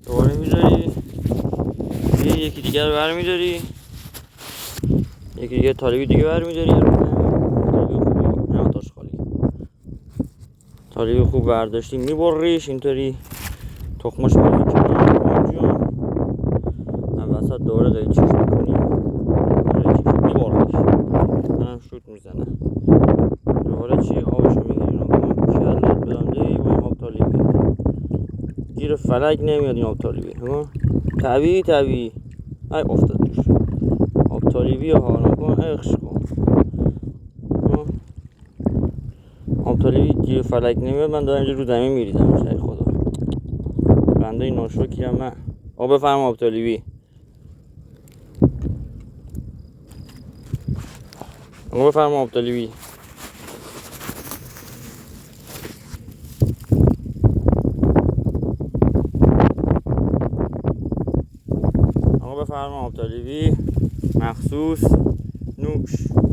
دوباره میذاری، یکی دیگه رو برمیداری، یکی دیگه طالبی دیگه برمیداری. طالبی خوبی نمتاش خالی، طالبی خوب برداشتی میبریش اینطوری تخمش میری کنار جون. من وسط دوباره قیچیش میکنی، قیچیش میبریش، منم شوت میزنه. دوباره چی آبشو میگیری نکن کلت بدم دی با این آب طالبی گیر فلک نمیاد. این آب طالبی طبیعی ای افتاد توش آب طالبی ها نکن اخش کن. آب طالبی گیر فلک نمیاد. من دارم اینجا رو زمین میریزمش. ای خدا بنده این ناشکری هم من. آب بفرم آب طالبی، آقا بفرم آب طالبی. آقا بفرما آب طالبی مخصوص نوش.